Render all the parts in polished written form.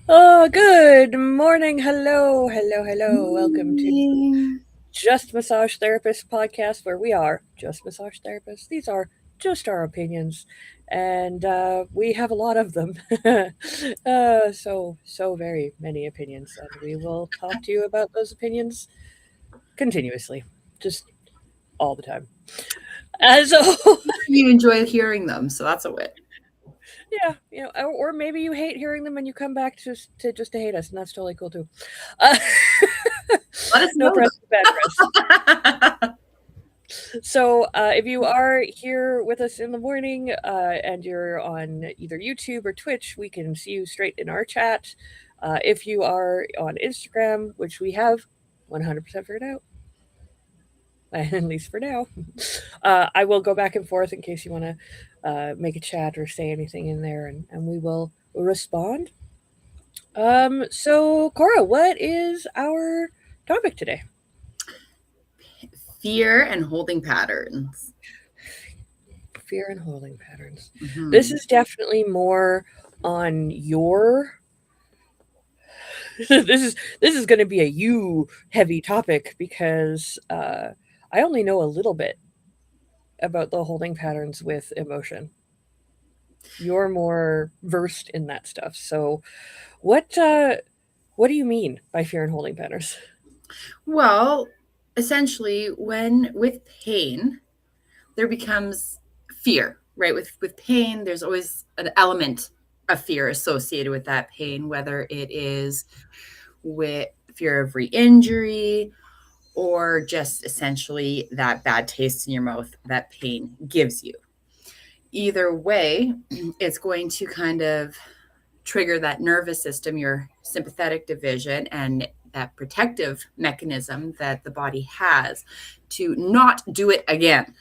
Oh, good morning. Hello. Welcome to Morning. Just Massage Therapist podcast, where we are just massage therapists. These are just our opinions, and we have a lot of them. So very many opinions, and we will talk to you about those opinions continuously, just all the time. So You enjoy hearing them, so that's a win. yeah, or maybe you hate hearing them and you come back just to hate us, and that's totally cool too. Uh, Let us no know press, bad press. though. So, if you are here with us in the morning and you're on either YouTube or Twitch, we can see you straight in our chat. If you are on Instagram, which we have 100% figured out, at least for now, I will go back and forth in case you want to make a chat or say anything in there, and we will respond. So, Cora, what is our topic today? Fear and holding patterns. Fear and holding patterns. This Mhm. is definitely more on your this is going to be a you heavy topic because I only know a little bit about the holding patterns with emotion. You're more versed in that stuff. So what uh what do you mean by fear and holding patterns? Well, essentially, when with pain, there becomes fear, right? With pain, there's always an element of fear associated with that pain, whether it is with fear of re-injury or just essentially that bad taste in your mouth that pain gives you. Either way, it's going to kind of trigger that nervous system, your sympathetic division, and that protective mechanism that the body has to not do it again,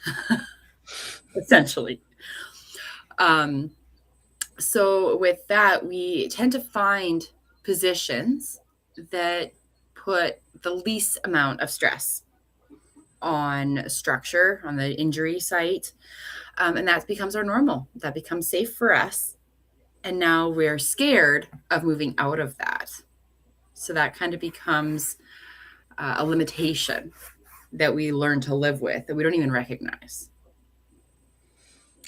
essentially. Um, so, with that, we tend to find positions that put the least amount of stress on structure, on the injury site. And that becomes our normal. That becomes safe for us. And now we're scared of moving out of that. So that kind of becomes a limitation that we learn to live with that we don't even recognize.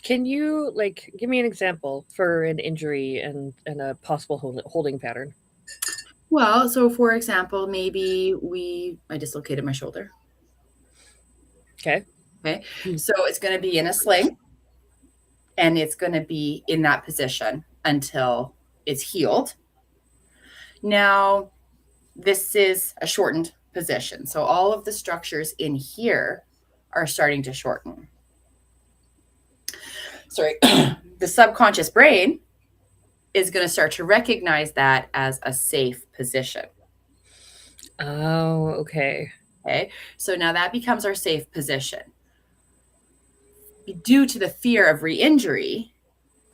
Can you like give me an example for an injury and a possible holding pattern? Well, so for example, maybe I dislocated my shoulder. Okay. Okay. So it's going to be in a sling and it's going to be in that position until it's healed. Now, this is a shortened position. So all of the structures in here are starting to shorten. Sorry, the subconscious brain is going to start to recognize that as a safe position. Oh, okay. Okay. So now that becomes our safe position. Due to the fear of re injury,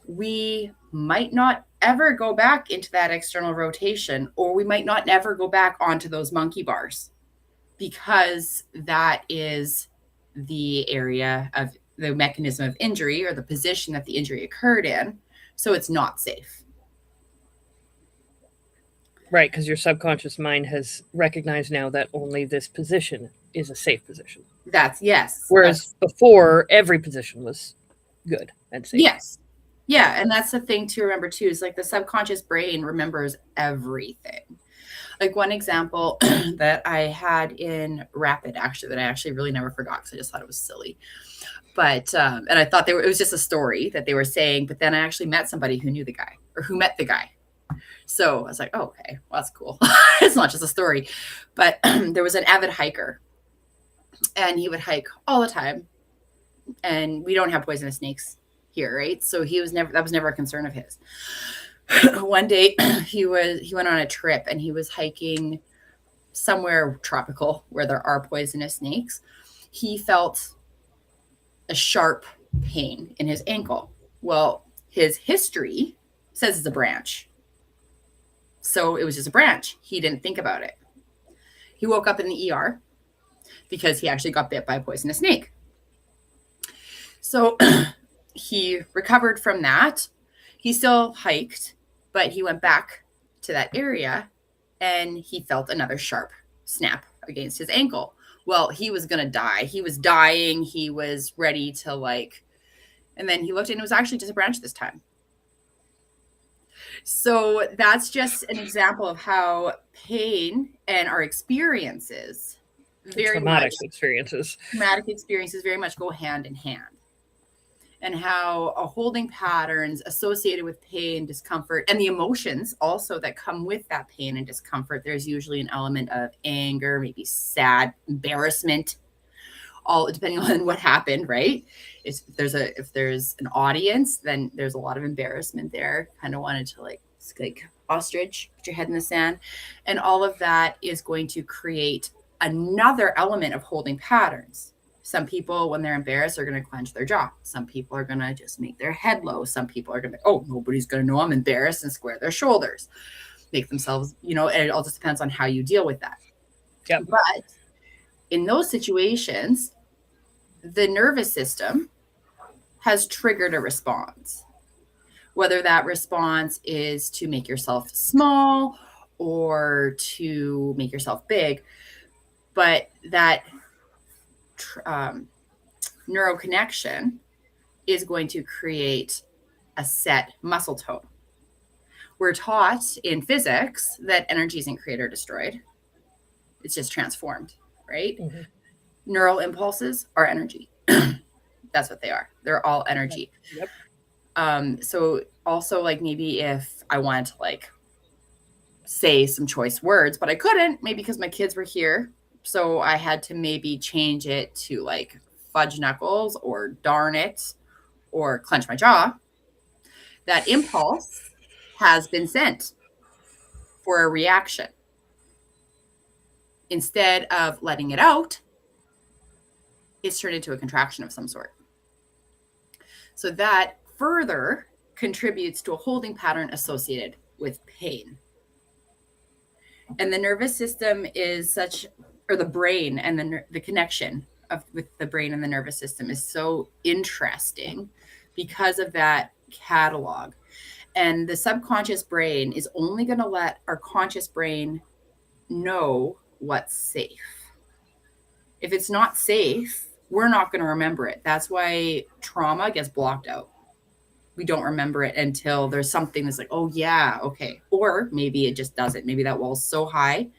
we might not ever go back into that external rotation, or we might not ever go back onto those monkey bars because that is the area of the mechanism of injury or the position that the injury occurred in. So it's not safe. Right, because your subconscious mind has recognized now that only this position is a safe position. That's yes. Whereas before, every position was good and safe. Yes. Yeah. And that's the thing to remember too is like the subconscious brain remembers everything. Like one example that I had in Rapid, actually, that I actually really never forgot because I just thought it was silly. But, and I thought it was just a story that they were saying, but then I actually met somebody who knew the guy or who met the guy. So I was like, oh, okay, well, that's cool. It's not just a story. But there was an avid hiker and he would hike all the time. And we don't have poisonous snakes here, right? So that was never a concern of his. One day he went on a trip and he was hiking somewhere tropical where there are poisonous snakes. He felt a sharp pain in his ankle. Well, his history says it's a branch. So it was just a branch. He didn't think about it. He woke up in the ER because he actually got bit by a poisonous snake. So he recovered from that. He still hiked, but he went back to that area and he felt another sharp snap against his ankle. Well, he was going to die. He was dying. He was ready to and then he looked and it was actually just a branch this time. So that's just an example of how pain and our experiences, traumatic experiences very much go hand in hand. And how holding patterns associated with pain, discomfort, and the emotions also that come with that pain and discomfort. There's usually an element of anger, maybe sad, embarrassment, all depending on what happened, right? If there's an audience, then there's a lot of embarrassment there. Kind of wanted to like ostrich, put your head in the sand. And all of that is going to create another element of holding patterns. Some people, when they're embarrassed, are going to clench their jaw. Some people are going to just make their head low. Some people are going to, oh, nobody's going to know I'm embarrassed, and square their shoulders, make themselves, and it all just depends on how you deal with that. Yep. But in those situations, the nervous system has triggered a response, whether that response is to make yourself small or to make yourself big, but that neuroconnection is going to create a set muscle tone. We're taught in physics that energy isn't created or destroyed. It's just transformed, right? Mm-hmm. Neural impulses are energy. That's what they are. They're all energy. Yep. So also maybe if I wanted to say some choice words, but I couldn't, maybe because my kids were here. So I had to maybe change it to fudge knuckles or darn it or clench my jaw. That impulse has been sent for a reaction. Instead of letting it out, it's turned into a contraction of some sort. So that further contributes to a holding pattern associated with pain. And the nervous system is or the brain and the connection with the brain and the nervous system is so interesting because of that catalog. And the subconscious brain is only going to let our conscious brain know what's safe. If it's not safe, we're not going to remember it. That's why trauma gets blocked out. We don't remember it until there's something that's oh yeah, okay. Or maybe it just doesn't. Maybe that wall's so high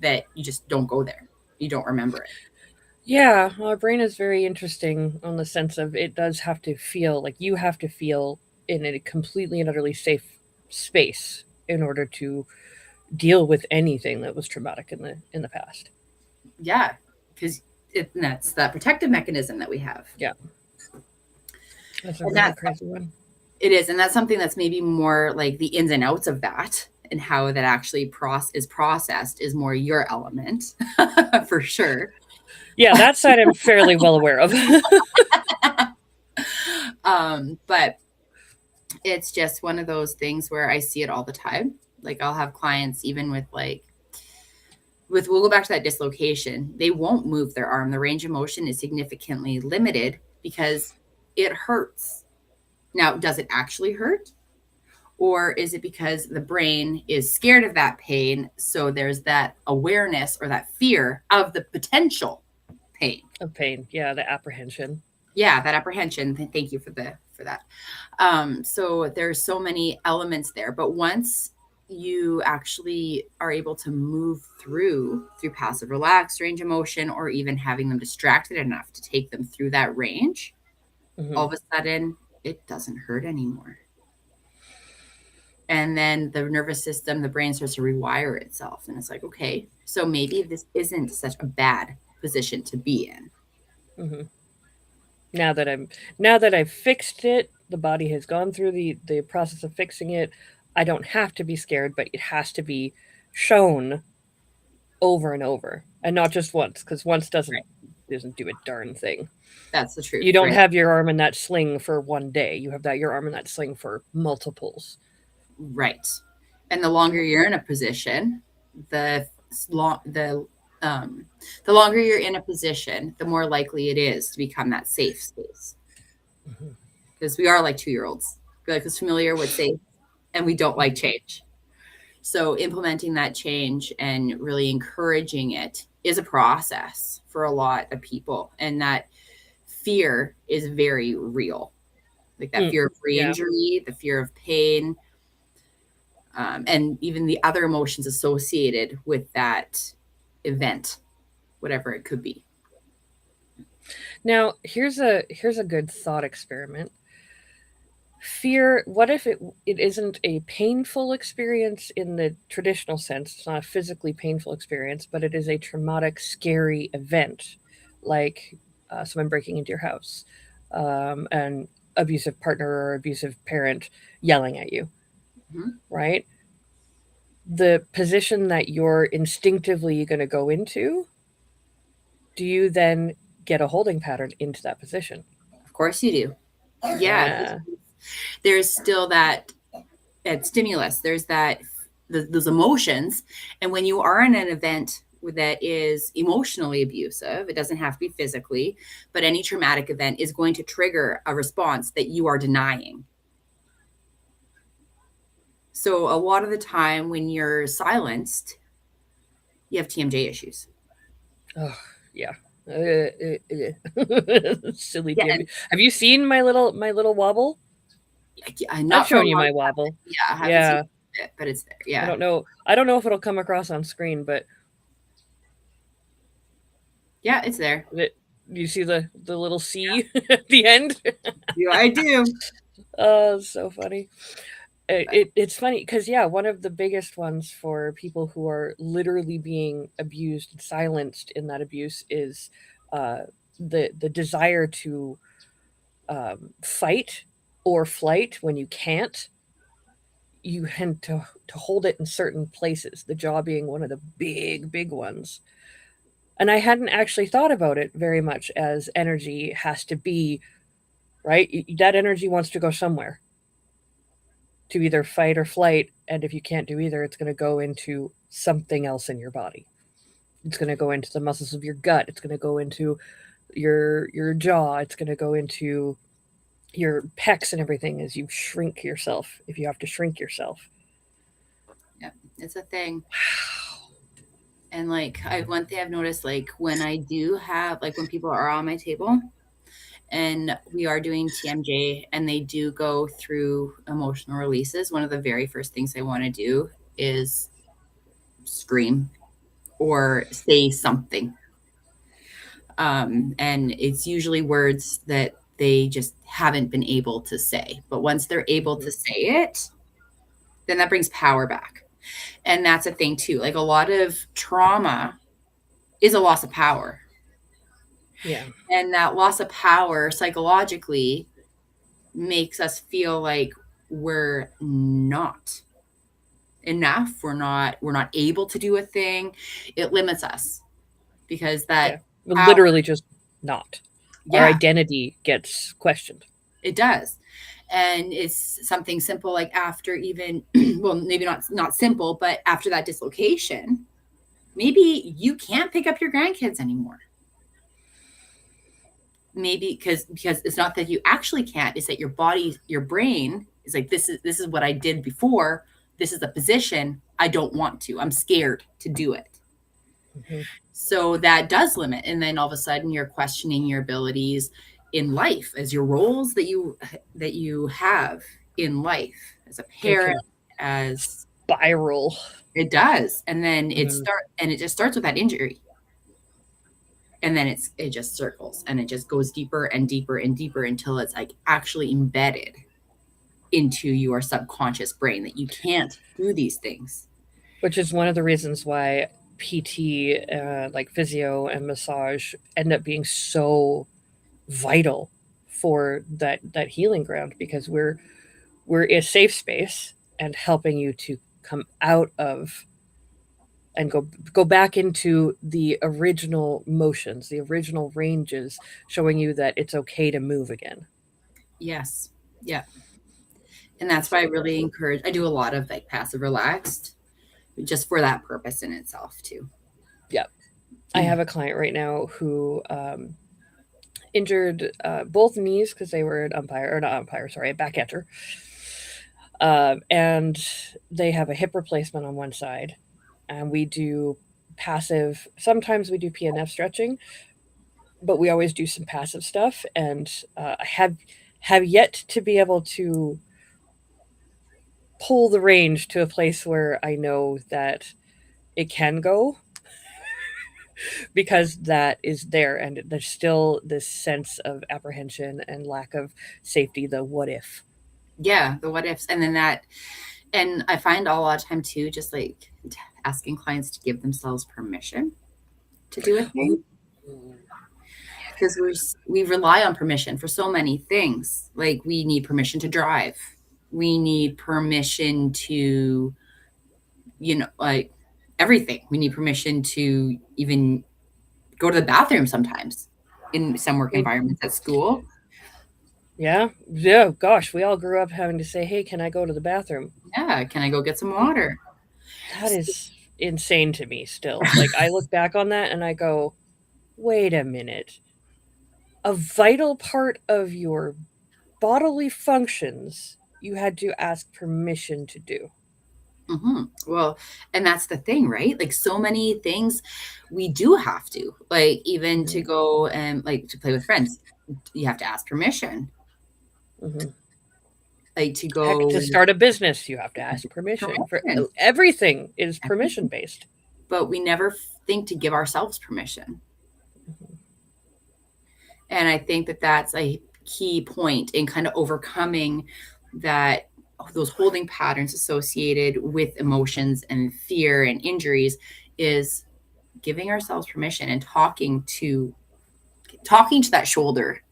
that you just don't go there. You don't remember it. Yeah, our brain is very interesting on the sense of it does have to feel you have to feel in a completely and utterly safe space in order to deal with anything that was traumatic in the past. Yeah, because that's that protective mechanism that we have. Yeah, that's a really crazy one. It is, and that's something that's maybe more the ins and outs of that and how that actually is processed is more your element for sure. Yeah, that side I'm fairly well aware of. But it's just one of those things where I see it all the time. I'll have clients even with we'll go back to that dislocation. They won't move their arm. The range of motion is significantly limited because it hurts. Now, does it actually hurt? Or is it because the brain is scared of that pain? So there's that awareness or that fear of the potential pain. Of pain. Yeah, the apprehension. Yeah, that apprehension. Thank you for that. So there's so many elements there. But once you actually are able to move through passive relaxed range of motion, or even having them distracted enough to take them through that range, all of a sudden it doesn't hurt anymore. And then the nervous system, the brain starts to rewire itself. And it's okay, so maybe this isn't such a bad position to be in. Mm-hmm. Now that I've fixed it, the body has gone through the process of fixing it. I don't have to be scared, but it has to be shown over and over, and not just once, because once doesn't do a darn thing. That's the truth. You don't have your arm in that sling for one day. You have your arm in that sling for multiples. Right. And the longer you're in a position, the longer you're in a position, the more likely it is to become that safe space. Because we are like 2-year-olds. We're familiar with safe, and we don't like change. So implementing that change and really encouraging it is a process for a lot of people. And that fear is very real. Like that fear of Yeah. re-injury, the fear of pain, and even the other emotions associated with that event, whatever it could be. Now, here's a good thought experiment. Fear, what if it isn't a painful experience in the traditional sense? It's not a physically painful experience, but it is a traumatic, scary event, like someone breaking into your house, an abusive partner or abusive parent yelling at you, Mm-hmm. right? The position that you're instinctively going to go into, do you then get a holding pattern into that position? Of course you do. Yeah, Yeah. there's still that stimulus. There's those emotions, and when you are in an event that is emotionally abusive, it doesn't have to be physically, but any traumatic event is going to trigger a response that you are denying. So a lot of the time when you're silenced, you have TMJ issues. Oh, yeah. Silly Yeah, DMV. and Have you seen my little wobble? I've not for a shown you long my time. wobble. Yeah, I haven't seen Yeah. it, but it's there. I Yeah. don't know. I don't know if it'll come across on screen, but Yeah, it's there. it, you see the little C at the end? Yeah, I do. Oh, it's so funny. But It's funny because yeah, one of the biggest ones for people who are literally being abused and silenced in that abuse is uh, the desire to fight or flight when you can't. You tend to hold it in certain places. The jaw being one of the big ones. And I hadn't actually thought about it very much as energy has to be right. That energy wants to go somewhere to either fight or flight. And if you can't do either, it's going to go into something else in your body. It's going to go into the muscles of your gut. It's going to go into your jaw. It's going to go into your pecs and everything as you shrink yourself. If you have to shrink yourself, yeah, it's a thing. And like one thing I've noticed, like when I do have like when people are on my table and we are doing TMJ and they do go through emotional releases, one of the very first things I want to do is scream or say something. And it's usually words that they just haven't been able to say. But once they're able mm-hmm. to say it, then that brings power back. And that's a thing too. Like a lot of trauma is a loss of power. Yeah, And that loss of power psychologically makes us feel like we're not enough. We're not able to do a thing. It limits us because yeah. that We're power, literally just not. Our yeah, identity gets questioned. it does. And it's something simple like after even well, maybe not simple, but after that dislocation, maybe you can't pick up your grandkids anymore. Maybe because it's not that you actually can't, it's that your body, your brain is like, this is what I did before. This is the position. I don't want to. I'm scared to do it. Mm-hmm. So that does limit. And then all of a sudden you're questioning your abilities in life as your roles that you have in life as a It parent, can as spiral. it does. And then Mm-hmm. it just starts with that injury. And then it just circles and it just goes deeper and deeper and deeper until it's like actually embedded into your subconscious brain that you can't do these things. Which is one of the reasons why PT, like physio and massage, end up being so vital for that healing ground because we're a safe space and helping you to come out of and go back into the original motions, the original ranges, showing you that it's okay to move again. Yes. Yeah. And that's why I So really encourage, I do a lot of like passive relaxed just for that purpose in itself too. yeah, I have a client right now who injured both knees because they were an umpire or not umpire, sorry, a back catcher. And they have a hip replacement on one side, and we do passive. Sometimes we do PNF stretching, but we always do some passive stuff. And I have yet to be able to pull the range to a place where I know that it can go, because that is there, and there's still this sense of apprehension and lack of safety, the what if. Yeah, the what ifs. And then that, and I find a lot of time too, just like asking clients to give themselves permission to do a thing, because we rely on permission for so many things. Like we need permission to drive, we need permission to, like everything. We need permission to even go to the bathroom sometimes in some work We, environments at school. yeah, yeah, gosh, we all grew up having to say, hey, can I go to the bathroom? Yeah, can I go get some water? That is insane to me still. Like, I look back on that and I go, wait a minute. A vital part of your bodily functions you had to ask permission to do. Well, and that's the thing, right? Like so many things we do have to, like even to Mm-hmm. go and like to play with friends, you have to ask permission. Mm-hmm. Like to Heck, go to start a business, you have to ask permission. For permission. everything is permission based. But we never think to give ourselves permission. Mm-hmm. And I think that that's a key point in kind of overcoming that, those holding patterns associated with emotions and fear and injuries, is giving ourselves permission and talking to that shoulder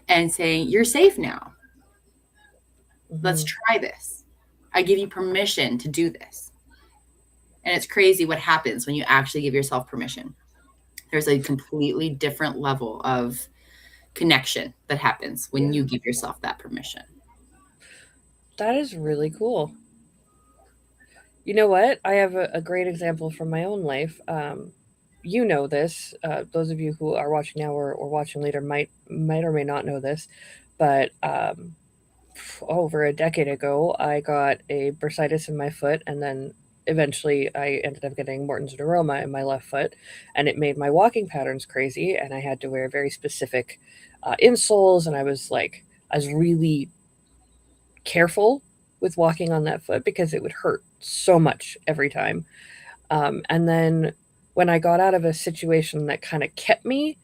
and saying, you're safe now. Let's Mm-hmm. try this. I give you permission to do this. And it's crazy what happens when you actually give yourself permission. There's a completely different level of connection that happens when Yeah, you give yourself that permission. that is really cool. You know what? I have a great example from my own life. You know this. Those of you who are watching now or watching later might or may not know this, but over a decade ago, I got a bursitis in my foot, and then eventually I ended up getting Morton's neuroma in my left foot, and it made my walking patterns crazy, and I had to wear very specific insoles, and I was really careful with walking on that foot because it would hurt so much every time. And then when I got out of a situation that kind of kept me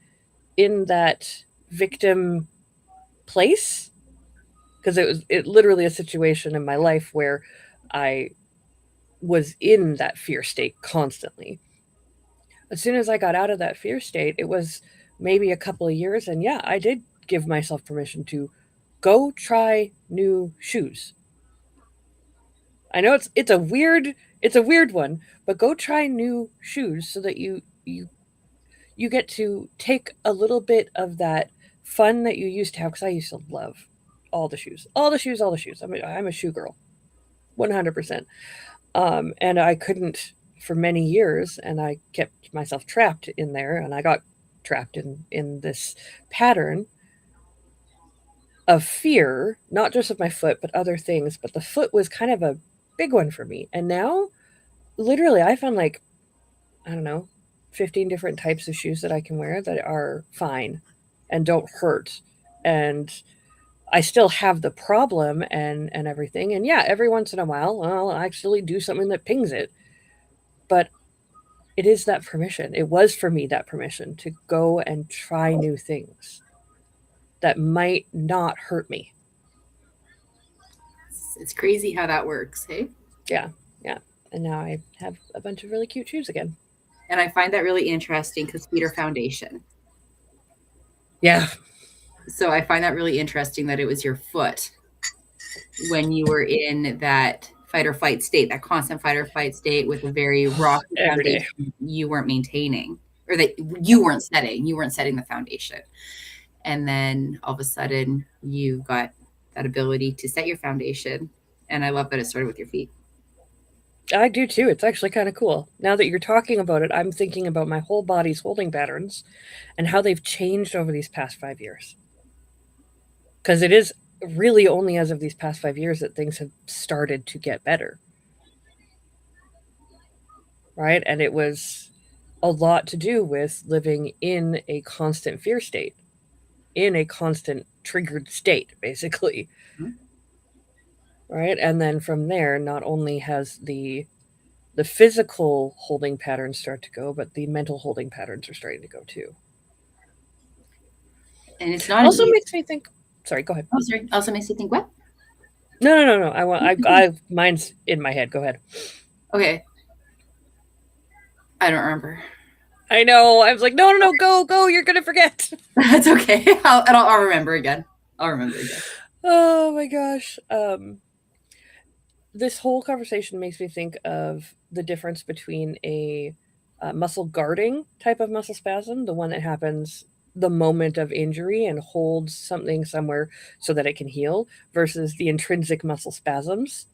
in that victim place, because it literally a situation in my life where I was in that fear state constantly. As soon as I got out of that fear state, it was maybe a couple of years, and yeah, I did give myself permission to go try new shoes. I know it's a weird one, but go try new shoes so that you get to take a little bit of that fun that you used to have. Because I used to love all the shoes, all the shoes, all the shoes. I'm a shoe girl, 100%. And I couldn't for many years, and I kept myself trapped in there, and I got trapped in this pattern of fear, not just of my foot, but other things. But the foot was kind of a big one for me. And now, literally, I found like, I don't know, 15 different types of shoes that I can wear that are fine and don't hurt. And I still have the problem and everything. And yeah, every once in a while, I'll actually do something that pings it. But it is that permission. It was for me that permission to go and try new things that might not hurt me. It's crazy how that works, hey? Yeah, yeah. And now I have a bunch of really cute shoes again. And I find that really interesting because feet are foundation. Yeah. So I find that really interesting that it was your foot when you were in that fight or flight state, that constant fight or flight state with a very rocky Every day. foundation you weren't maintaining, or that you weren't setting the foundation. And then all of a sudden you got that ability to set your foundation. And I love that it started with your feet. I do too. It's actually kind of cool. Now that you're talking about it, I'm thinking about my whole body's holding patterns and how they've changed over these past 5 years. Because it is really only as of these past 5 years that things have started to get better, right? And it was a lot to do with living in a constant fear state, in a constant triggered state, basically, Mhm. right? And then from there, not only has the physical holding patterns start to go, but the mental holding patterns are starting to go too. And it's not an Also easy. makes me think. Sorry, go ahead. Oh, sorry. Also makes you think what? No, no, no, no. I want. I. Mine's in my head. Go ahead. Okay, I don't remember. I know. I was like, no, no, no. Go, go. You're gonna forget. That's okay. I'll remember again. I'll remember again. Oh my gosh. This whole conversation makes me think of the difference between a muscle guarding type of muscle spasm, the one that happens the moment of injury and holds something somewhere so that it can heal, versus the intrinsic muscle spasms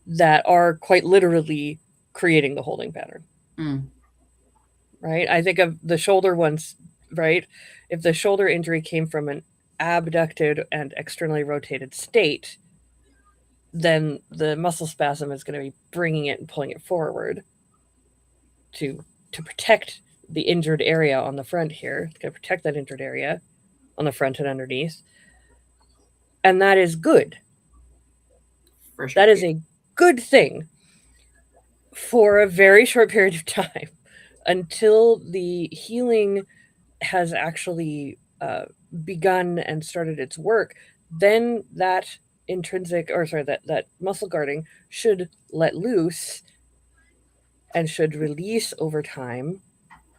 that are quite literally creating the holding pattern. Mm. Right? I think of the shoulder ones, right? If the shoulder injury came from an abducted and externally rotated state, then the muscle spasm is going to be bringing it and pulling it forward to protect the injured area on the front here. It's going to protect that injured area on the front and underneath. And that is good. For sure. That is a good thing for a very short period of time until the healing has actually begun and started its work. Then that intrinsic, or sorry, that muscle guarding should let loose and should release over time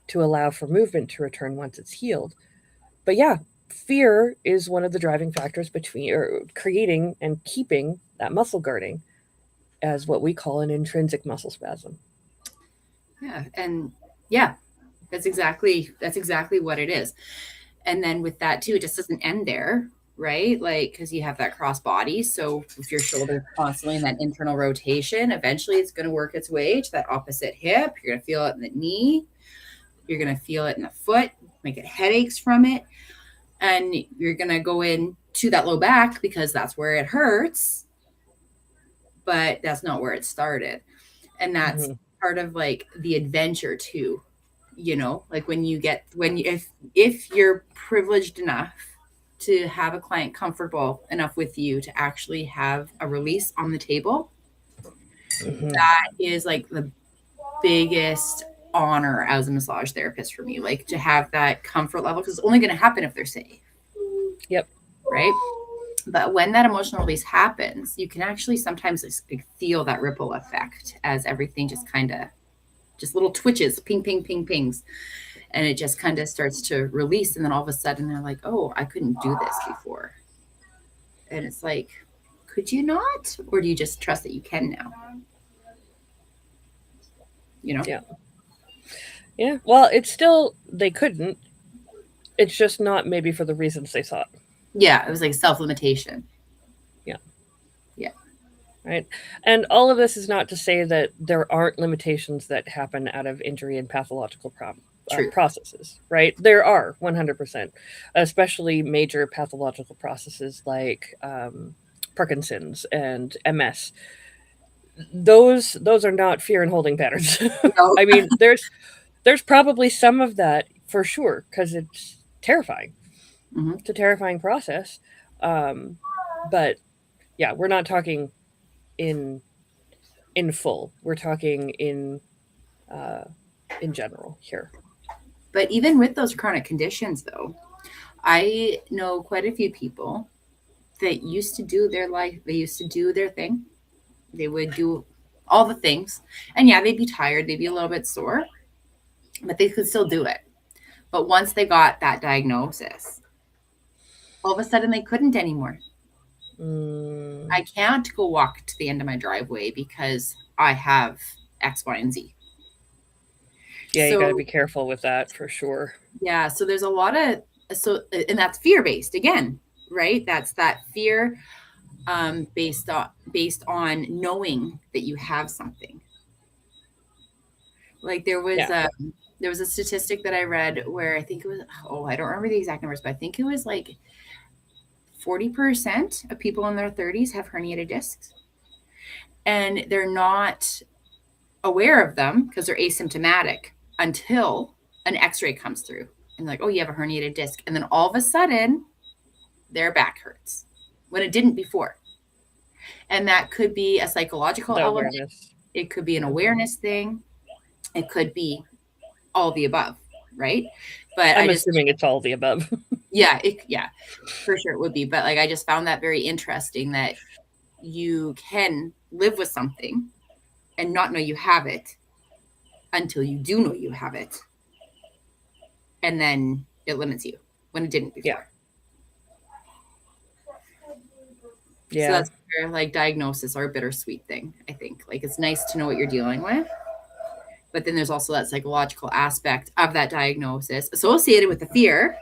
to allow for movement to return once it's healed. But yeah, fear is one of the driving factors between or creating and keeping that muscle guarding as what we call an intrinsic muscle spasm. Yeah, and yeah, that's exactly what it is. And then with that too, it just doesn't end there, right? Like because you have that cross body. So if your shoulder constantly in that internal rotation, eventually it's going to work its way to that opposite hip. You're going to feel it in the knee. You're going to feel it in the foot. Might get headaches from it, and you're going to go in to that low back because that's where it hurts, but that's not where it started. And that's Mm-hmm. part of like the adventure too, like if you're privileged enough to have a client comfortable enough with you to actually have a release on the table, Mm-hmm. that is like the biggest honor as a massage therapist for me, like to have that comfort level, because it's only going to happen if they're safe, Yep. right? But when that emotional release happens, you can actually sometimes like feel that ripple effect as everything just kind of just little twitches, ping, ping, ping, pings. And it just kind of starts to release. And then all of a sudden they're like, oh, I couldn't do this before. And it's like, could you not? Or do you just trust that you can now? Yeah. Yeah. Well, it's still, they couldn't. It's just not maybe for the reasons they thought. Yeah, it was like self-limitation. Yeah. Yeah. Right. And all of this is not to say that there aren't limitations that happen out of injury and pathological True. processes, right? There are 100%, especially major pathological processes like Parkinson's and MS. Those are not fear and holding patterns. No. I mean, there's probably some of that for sure because it's terrifying. Mhm. It's a terrifying process. But yeah, we're not talking in full. We're talking uh, in general here. But even with those chronic conditions, though, I know quite a few people that used to do their life, they used to do their thing. They would do all the things. And yeah, they'd be tired, they'd be a little bit sore, but they could still do it. But once they got that diagnosis, all of a sudden they couldn't anymore. Mm, I can't go walk to the end of my driveway because I have X, Y, and Z. yeah, you got to So be careful with that for sure. yeah, so there's a lot of and that's fear based again, right? That's that fear based on knowing that you have something. Like Yeah. there was a statistic that I read where I think it was, oh, I don't remember the exact numbers, but I think it was like 40% of people in their 30s have herniated discs, and they're not aware of them because they're asymptomatic until an x-ray comes through and like, oh, you have a herniated disc, and then all of a sudden their back hurts when it didn't before. And that could be a psychological element, it could be an awareness thing, it could be all the above, right? But I'm assuming it's all the above. Yeah, for sure it would be. But like, I just found that very interesting that you can live with something and not know you have it until you do know you have it. And then it limits you when it didn't before. Yeah. So that's where like diagnosis are a bittersweet thing, I think. Like, it's nice to know what you're dealing with. But then there's also that psychological aspect of that diagnosis associated with the fear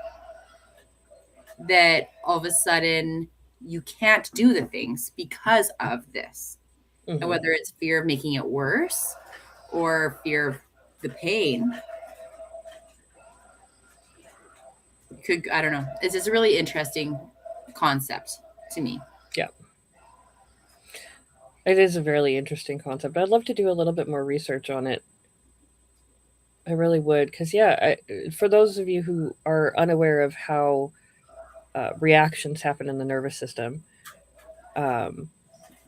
that all of a sudden you can't do the things because of this. And whether it's fear of making it worse or fear of the pain, I don't know. It's just a really interesting concept to me. Yeah. It is a really interesting concept. I'd love to do a little bit more research on it. I really would. Because, for those of you who are unaware of how reactions happen in the nervous system,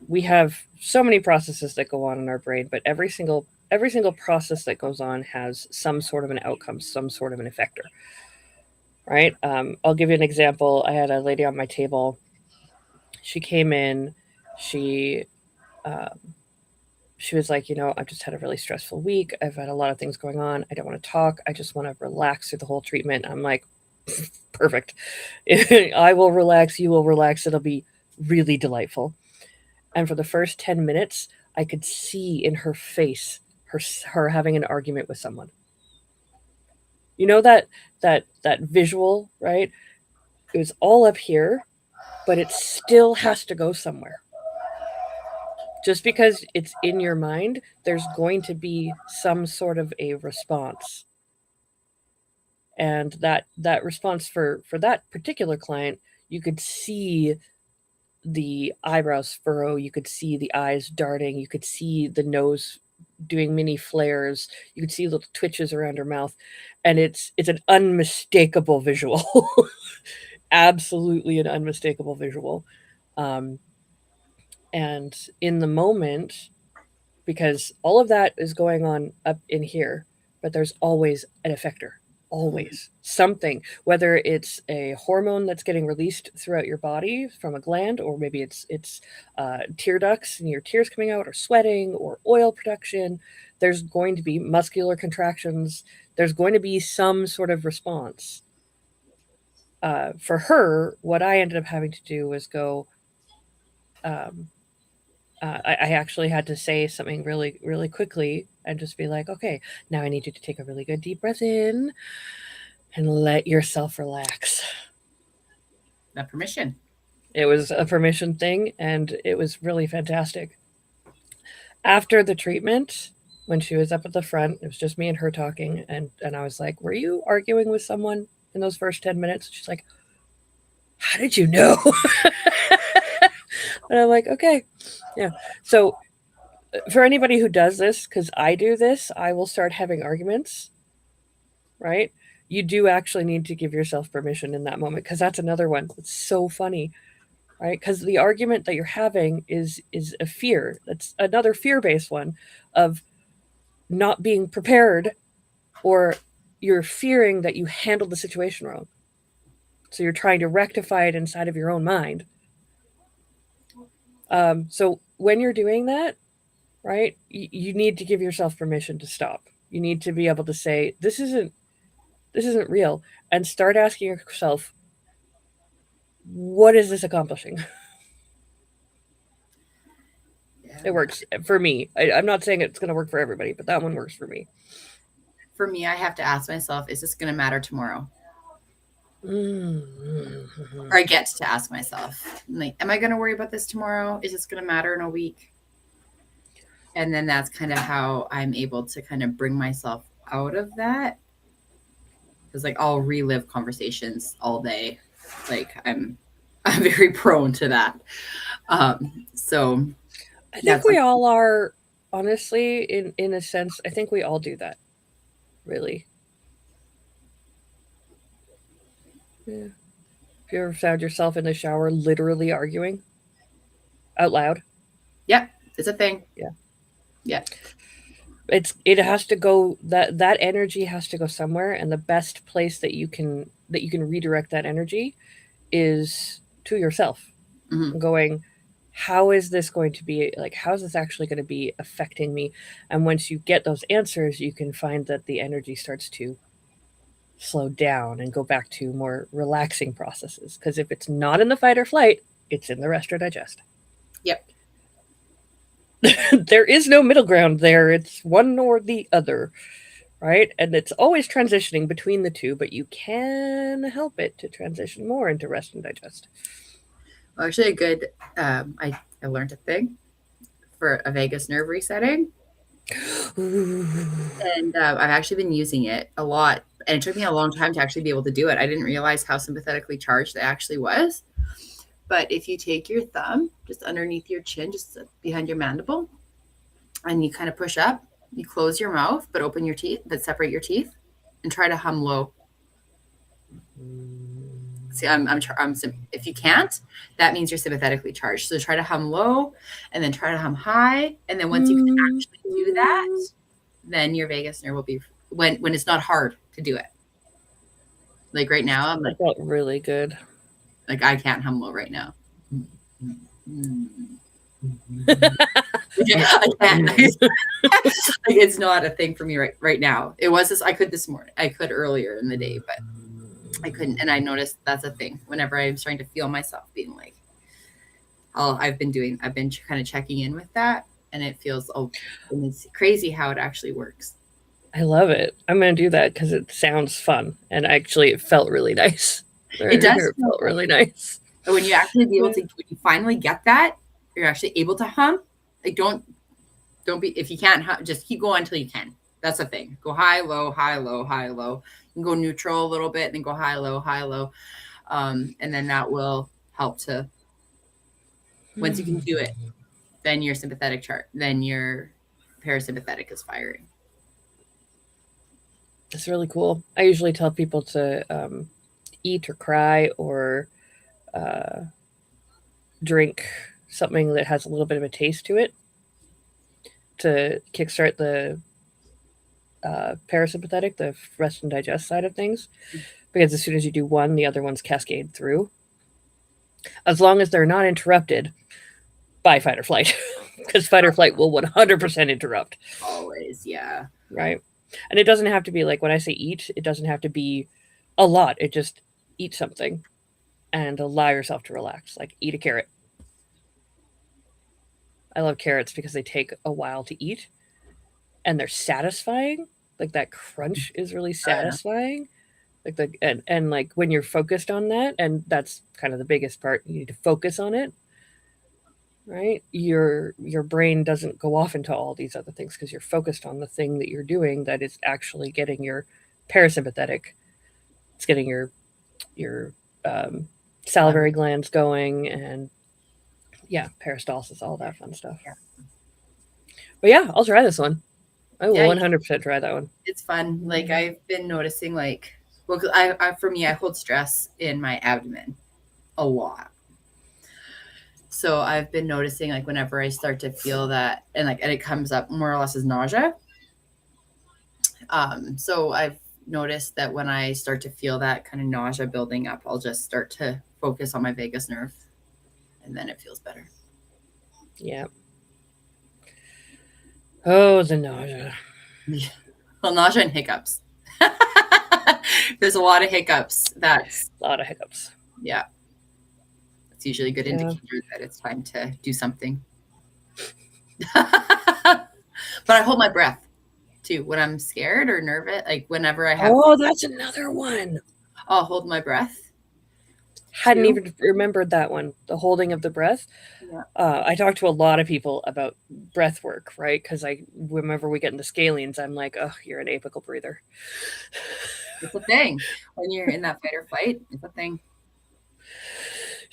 we have so many processes that go on in our brain, but every single process that goes on has some sort of an outcome, some sort of an effector. Right? I'll give you an example. I had a lady on my table. She came in. She was like, I've just had a really stressful week. I've had a lot of things going on. I don't want to talk. I just want to relax through the whole treatment. I'm like, perfect. I will relax. You will relax. It'll be really delightful. And for the first 10 minutes, I could see in her face her having an argument with someone. You know that visual, right? It was all up here, but it still has to go somewhere. Just because it's in your mind, there's going to be some sort of a response. And that response for that particular client, you could see the eyebrows furrow, you could see the eyes darting, you could see the nose doing mini flares, you could see little twitches around her mouth, and it's an unmistakable visual. Absolutely an unmistakable visual. And in the moment, because all of that is going on up in here, but there's always an effector, always something, whether it's a hormone that's getting released throughout your body from a gland, or maybe it's tear ducts and your tears coming out, or sweating, or oil production. There's going to be muscular contractions. There's going to be some sort of response. For her, what I ended up having to do was go, I actually had to say something really, really quickly and just be like, okay, now I need you to take a really good deep breath in and let yourself relax. That permission. It was a permission thing, and it was really fantastic. After the treatment, when she was up at the front, it was just me and her talking, and I was like, were you arguing with someone in those first 10 minutes? She's like, how did you know? And I'm like, okay. Yeah. So for anybody who does this, because I do this, I will start having arguments, right? You do actually need to give yourself permission in that moment, because that's another one. It's so funny, right? Because the argument that you're having is a fear. That's another fear-based one of not being prepared, or you're fearing that you handled the situation wrong. So you're trying to rectify it inside of your own mind. So when you're doing that, right, you need to give yourself permission to stop. You need to be able to say, this isn't real, and start asking yourself, what is this accomplishing? Yeah. It works for me. I'm not saying it's going to work for everybody, but that one works for me. For me, I have to ask myself, is this going to matter tomorrow? Mm-hmm. Or I get to ask myself, like, am I going to worry about this tomorrow? Is this going to matter in a week? And then that's kind of how I'm able to kind of bring myself out of that. Because like, I'll relive conversations all day. Like, I'm I'm very prone to that. So I think that's we like, all are, honestly, in a sense. I think we all do that. Really. Yeah. Have you ever found yourself in the shower literally arguing out loud? yeah, it's a thing. Yeah. Yeah. It has to go, that energy has to go somewhere, and the best place that you can redirect that energy is to yourself. Hmm. Going, how is this going to be, like, how is this actually going to be affecting me? And once you get those answers, you can find that the energy starts to slow down and go back to more relaxing processes, because if it's not in the fight or flight, it's in the rest or digest. Yep. There is no middle ground there. It's one or the other, right? And it's always transitioning between the two, but you can help it to transition more into rest and digest. Well, actually, a good, I learned a thing for a vagus nerve resetting. Ooh. And I've actually been using it a lot. And it took me a long time to actually be able to do it. I didn't realize how sympathetically charged it actually was. But if you take your thumb just underneath your chin, just behind your mandible, and you kind of push up, you close your mouth, but open your teeth, but separate your teeth, and try to hum low. See, if you can't, that means you're sympathetically charged. So try to hum low and then try to hum high. And then once you can actually do that, then your vagus nerve will be, when it's not hard to do it. Like right now, I'm That felt really good. like I can't hum low right now. I can't. Like, it's not a thing for me right now. It was this. I could this morning. I could earlier in the day, but I couldn't. And I noticed that's a thing. Whenever I'm starting to feel myself being like, I've been kind of checking in with that, and it feels, and it's crazy how it actually works. I love it. I'm going to do that because it sounds fun. And actually, it felt really nice. It does It feel felt nice. really nice. But when you actually be able to, when you finally get that, you're actually able to hum. Like don't be, if you can't hum, just keep going until you can. That's the thing. Go high, low, high, low, high, low. You can go neutral a little bit, and then go high, low, high, low. And then that will help to, once you can do it, then your sympathetic chart, then your parasympathetic is firing. It's really cool. I usually tell people to eat or cry or uh, drink something that has a little bit of a taste to it to kickstart the parasympathetic, the rest and digest side of things. Because as soon as you do one, the other ones cascade through. As long as they're not interrupted by fight or flight, because fight or flight will 100% interrupt. Always, yeah. Right. And it doesn't have to be like, when I say eat, it doesn't have to be a lot. It just eat something and allow yourself to relax. Like eat a carrot. I love carrots because they take a while to eat and they're satisfying. Like that crunch is really satisfying. Like and like when you're focused on that, and that's kind of the biggest part, you need to focus on it, right? Your brain doesn't go off into all these other things because you're focused on the thing that you're doing that is actually getting your parasympathetic. It's getting your salivary glands going, and yeah, peristalsis, all that fun stuff. But yeah, I'll try this one. I will Yeah, 100% try that one. it's fun. Like I've been noticing, like, well, for me, I hold stress in my abdomen a lot. So I've been noticing, like, whenever I start to feel that, and it comes up more or less as nausea. So I've noticed that when I start to feel that kind of nausea building up, I'll just start to focus on my vagus nerve, and then it feels better. Yeah. Oh, the nausea. Yeah. Well, nausea and hiccups. There's a lot of hiccups. That's, A lot of hiccups. yeah, it's usually a good Yeah. indicator that it's time to do something. But I hold my breath too when I'm scared or nervous. Like whenever I have, Oh, that's another one. I'll hold my breath. Hadn't Too. even remembered that one. The holding of the breath. Yeah. I talk to a lot of people about breath work, right? Because whenever we get into scalenes, I'm like, oh, you're an apical breather. It's a thing when you're in that fight or flight. It's a thing.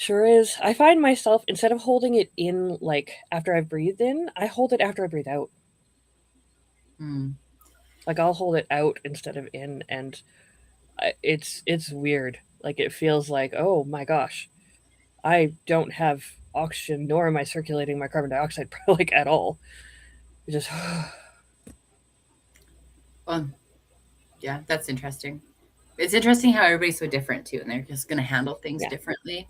Sure is. I find myself, instead of holding it in like after I've breathed in, I hold it after I breathe out. Mm. Like I'll hold it out instead of in, and it's weird. Like it feels like, oh my gosh, I don't have oxygen, nor am I circulating my carbon dioxide like at all. It just Well, yeah, that's interesting. It's interesting how everybody's so different too, and they're just going to handle things yeah. differently.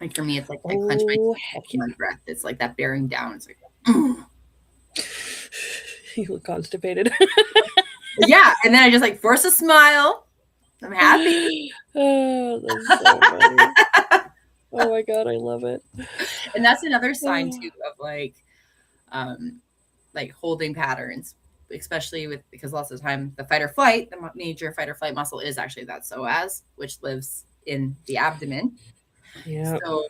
Like for me, it's like I clench my Oh teeth heck in yeah. my breath. It's like that bearing down. It's like, You look constipated. yeah. And then I just like force a smile. I'm happy. Oh, that's so funny. Oh my god, I love it. And that's another sign Oh, too of um, like holding patterns, especially with because lots of the time the fight or flight, the major fight or flight muscle is actually that psoas, which lives in the abdomen. yeah. So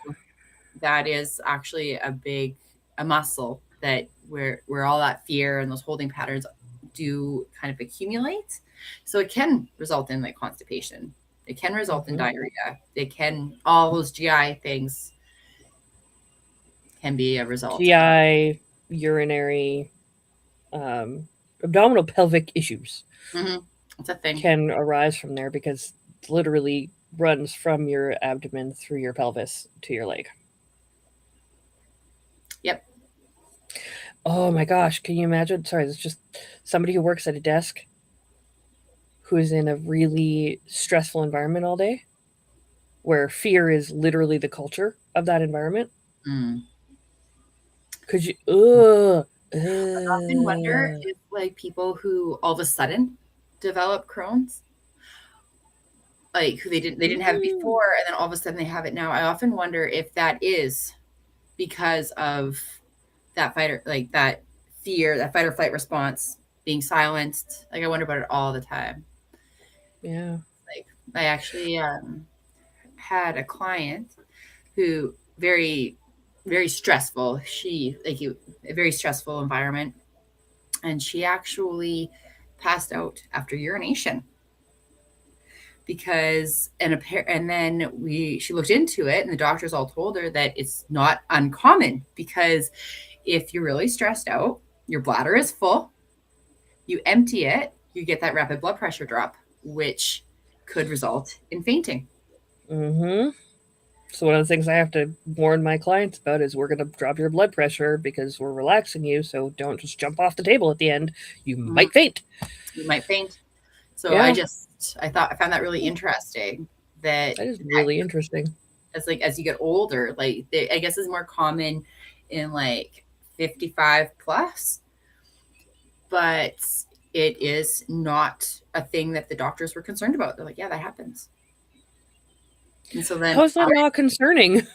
that is actually a muscle that where all that fear and those holding patterns do kind of accumulate. So it can result in like constipation. It can result in Mm-hmm. diarrhea. It can all those GI things can be a result. GI, urinary, um, abdominal pelvic issues Mm-hmm. It's a thing. can arise from there because it literally runs from your abdomen through your pelvis to your leg. Yep. Oh my gosh, can you imagine? Sorry, it's just somebody who works at a desk who is in a really stressful environment all day where fear is literally the culture of that environment. Mm. Could you I often wonder ugh. if like people who all of a sudden develop Crohn's, like who they didn't have it Mm. before, and then all of a sudden they have it now. I often wonder if that is because of that like that fear, that fight or flight response being silenced. Like I wonder about it all the time. Yeah. Like I actually had a client who very stressful. She like a very stressful environment, and she actually passed out after urination because and then she looked into it and the doctors all told her that it's not uncommon because if you're really stressed out, your bladder is full, you empty it, you get that rapid blood pressure drop, which could result in fainting. Mm-hmm. So one of the things I have to warn my clients about is we're going to drop your blood pressure because we're relaxing you. So don't just jump off the table at the end. You Mhm. might faint. You might faint. So Yeah, I found that really interesting that is that really interesting. as you get older, like I guess is more common in like 55 plus, but it is not a thing that the doctors were concerned about. They're like, yeah, that happens. And so then, How is that not concerning?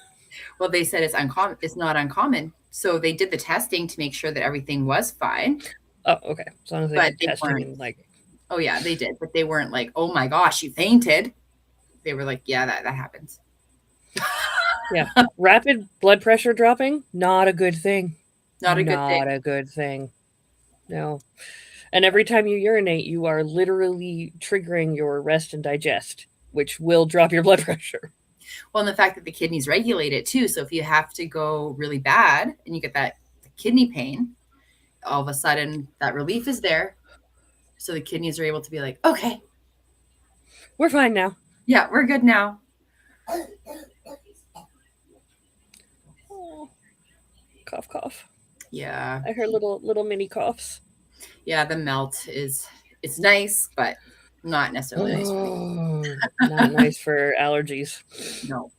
well, they said it's uncommon. It's not uncommon. So they did the testing to make sure that everything was fine, Oh, okay. As long as they but did they testing weren't. and like, Oh yeah, they did, but they weren't like, oh my gosh, you fainted. They were like, yeah, that happens. yeah, rapid blood pressure dropping, not a good thing. Not a good thing. Not a good thing. No. And every time you urinate, you are literally triggering your rest and digest, which will drop your blood pressure. Well, and the fact that the kidneys regulate it too. So if you have to go really bad and you get that kidney pain, all of a sudden that relief is there. So the kidneys are able to be like, okay, We're fine now. yeah, we're good now. Oh, cough, cough. Yeah. I heard little mini coughs. Yeah. The melt is, it's nice, but not necessarily nice for me. Oh, not nice for allergies. No,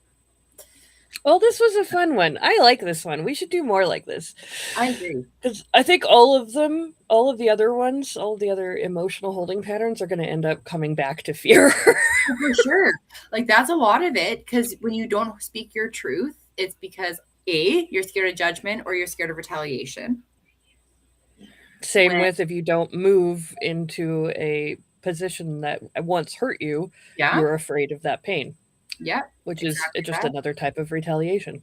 Well, this was a fun one. I like this one. We should do more like this. I agree. Because I think all of them, all of the other ones, all of the other emotional holding patterns are going to end up coming back to fear. For sure. Like that's a lot of it. Because when you don't speak your truth, it's because you're scared of judgment or you're scared of retaliation. Same When, with if you don't move into a position that once hurt you, yeah, you're afraid of that pain, yeah, which is exactly just that. another type of retaliation.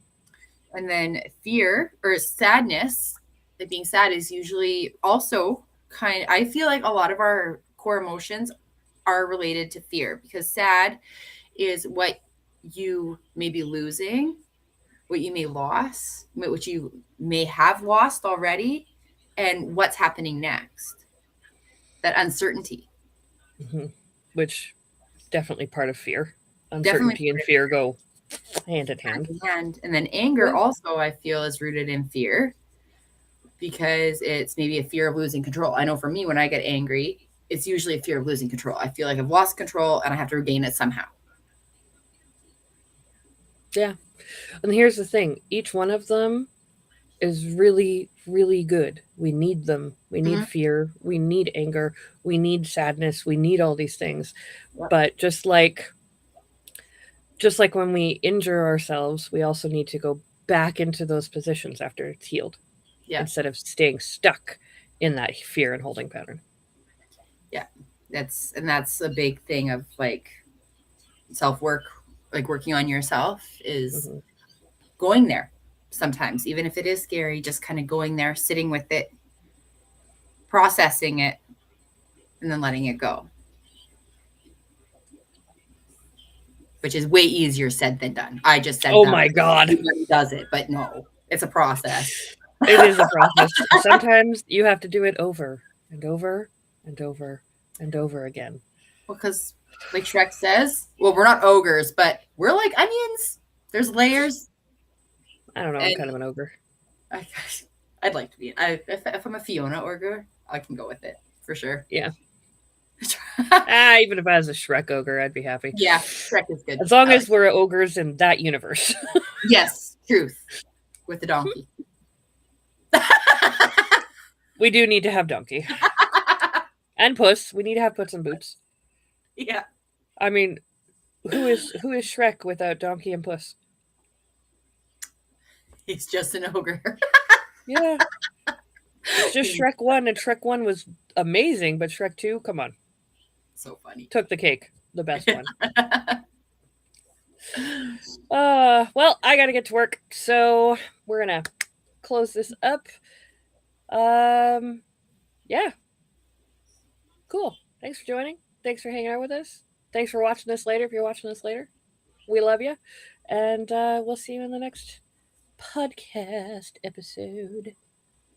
And then fear or sadness, like being sad is usually also I feel like a lot of our core emotions are related to fear because sad is what you may be losing, what you may lose, what you may have lost already, and what's happening next. That uncertainty. Mm-hmm. Which definitely part of fear. Definitely Uncertainty and fear go hand in hand. And then anger also, I feel, is rooted in fear because it's maybe a fear of losing control. I know for me, when I get angry, it's usually a fear of losing control. I feel like I've lost control and I have to regain it somehow. Yeah. And here's the thing, each one of them is really, really good. We need them. We need fear. We need anger. We need sadness. We need all these things. Yep. But just like when we injure ourselves, we also need to go back into those positions after it's healed. Yeah. Instead of staying stuck in that fear and holding pattern. Yeah. That's a big thing of like self-work, like working on yourself is going there sometimes, even if it is scary, just kind of going there, sitting with it, processing it, and then letting it go. Which is way easier said than done. I just said oh my God. Everybody does it, but no, it's a process. It is a process. Sometimes you have to do it over and over and over and over again. Well, because like Shrek says, well, we're not ogres, but we're like onions. There's layers. I don't know. I'm kind of an ogre. I'd like to be. If I'm a Fiona ogre, I can go with it for sure. Yeah. Even if I was a Shrek ogre, I'd be happy. Yeah, Shrek is good. As long as we're ogres in that universe. Yes, truth. With the donkey. We do need to have donkey. And puss. We need to have puss in boots. Yeah. I mean, who is Shrek without donkey and puss? He's just an ogre. Yeah. It's just Shrek 1, and Shrek 1 was amazing, but Shrek 2, come on. So funny. Took the cake. The best one. Well, I gotta get to work, so we're gonna close this up. Yeah. Cool. Thanks for joining. Thanks for hanging out with us. Thanks for watching this later if you're watching this later. We love you. And we'll see you in the next podcast episode.